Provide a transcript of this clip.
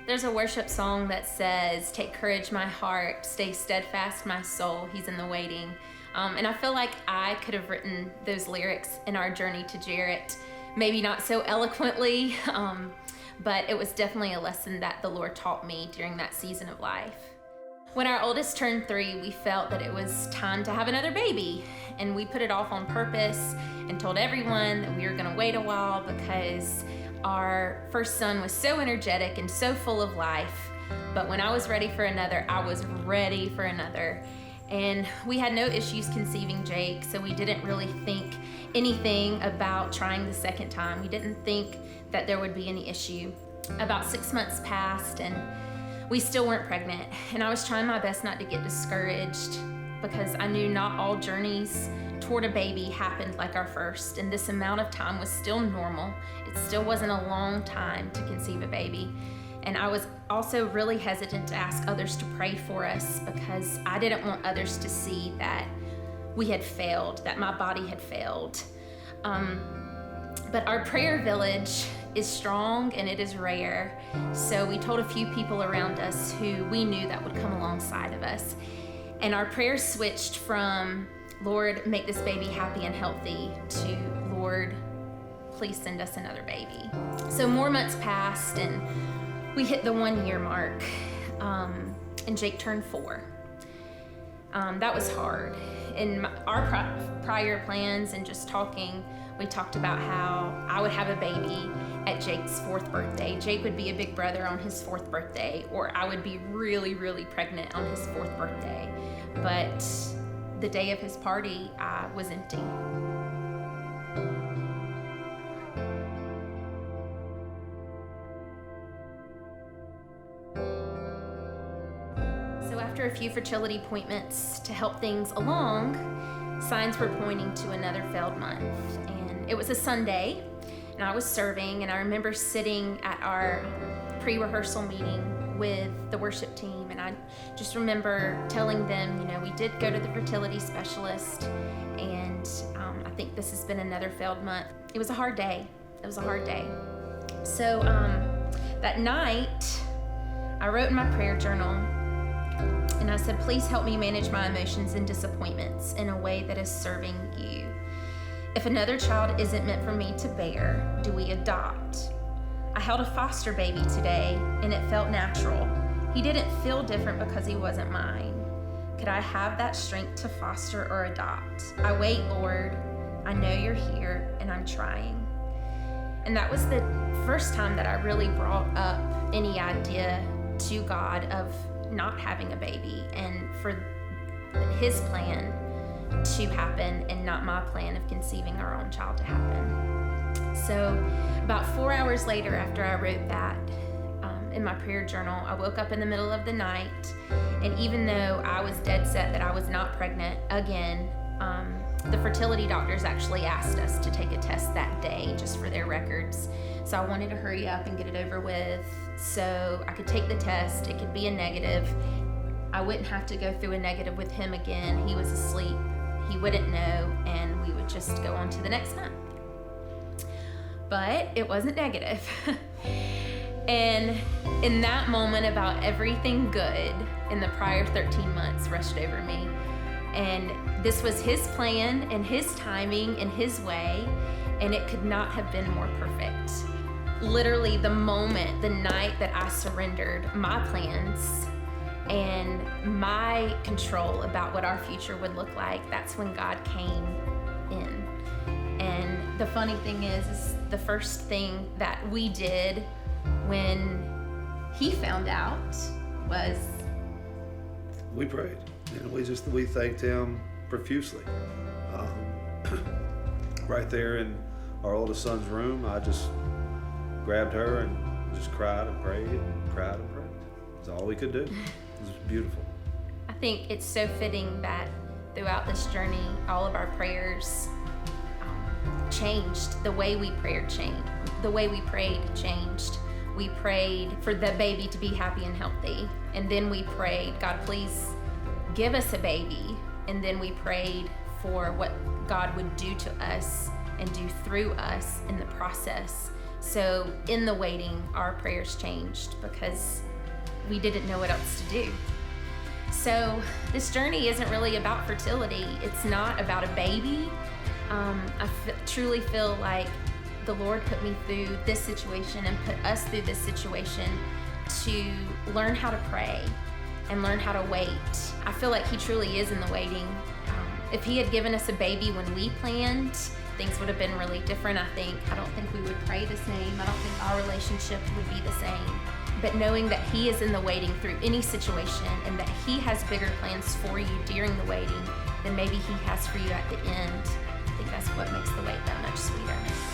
There's a worship song that says, "Take courage, my heart, stay steadfast, my soul, he's in the waiting." And I feel like I could have written those lyrics in our journey to Jarrett, maybe not so eloquently, but it was definitely a lesson that the Lord taught me during that season of life. When our oldest turned 3, we felt that it was time to have another baby, and we put it off on purpose and told everyone that we were gonna wait a while because our first son was so energetic and so full of life. But when I was ready for another, I was ready for another. And we had no issues conceiving Jake, so we didn't really think anything about trying the second time. We didn't think that there would be any issue. About 6 months passed and we still weren't pregnant. And I was trying my best not to get discouraged because I knew not all journeys toward a baby happened like our first, and this amount of time was still normal. It still wasn't a long time to conceive a baby. And I was also really hesitant to ask others to pray for us because I didn't want others to see that we had failed, that my body had failed. But our prayer village is strong and it is rare. So we told a few people around us who we knew that would come alongside of us. And our prayers switched from, "Lord, make this baby happy and healthy," to, "Lord, please send us another baby." So more months passed and we hit the 1-year mark, and Jake turned 4. That was hard. In our prior plans and just talking, we talked about how I would have a baby at Jake's 4th birthday. Jake would be a big brother on his 4th birthday, or I would be really, really pregnant on his 4th birthday. But the day of his party, I was empty. So after a few fertility appointments to help things along, signs were pointing to another failed month. And it was a Sunday, and I was serving, and I remember sitting at our pre-rehearsal meeting with the worship team, and I just remember telling them, we did go to the fertility specialist, and I think this has been another failed month. It was a hard day. So that night, I wrote in my prayer journal, and I said, "Please help me manage my emotions and disappointments in a way that is serving you. If another child isn't meant for me to bear, do we adopt? I held a foster baby today, and it felt natural. He didn't feel different because he wasn't mine. Could I have that strength to foster or adopt? I wait, Lord. I know you're here, and I'm trying." And that was the first time that I really brought up any idea to God of not having a baby and for his plan to happen and not my plan of conceiving our own child to happen. So about 4 hours later, after I wrote that in my prayer journal, I woke up in the middle of the night, and even though I was dead set that I was not pregnant again, the fertility doctors actually asked us to take a test that day just for their records. So I wanted to hurry up and get it over with so I could take the test. It could be a negative. I wouldn't have to go through a negative with him again. He was asleep. He wouldn't know, and we would just go on to the next month. But it wasn't negative. And in that moment, about everything good in the prior 13 months rushed over me. And this was his plan and his timing and his way, and it could not have been more perfect. Literally the night that I surrendered my plans and my control about what our future would look like, that's when God came in. And the funny thing is the first thing that we did when he found out was we prayed, and we thanked him profusely. Right there in our oldest son's room, I just grabbed her and just cried and prayed and cried and prayed. It's all we could do. It was beautiful. I think it's so fitting that throughout this journey, all of our prayers changed. The way we prayed changed. We prayed for the baby to be happy and healthy. And then we prayed, "God, please give us a baby." And then we prayed for what God would do to us and do through us in the process So in the waiting, our prayers changed because we didn't know what else to do. So this journey isn't really about fertility. It's not about a baby. I truly feel like the Lord put me through this situation and put us through this situation to learn how to pray and learn how to wait. I feel like He truly is in the waiting. If He had given us a baby when we planned, things would have been really different, I think. I don't think we would pray the same. I don't think our relationship would be the same. But knowing that He is in the waiting through any situation and that He has bigger plans for you during the waiting than maybe He has for you at the end, I think that's what makes the wait that much sweeter.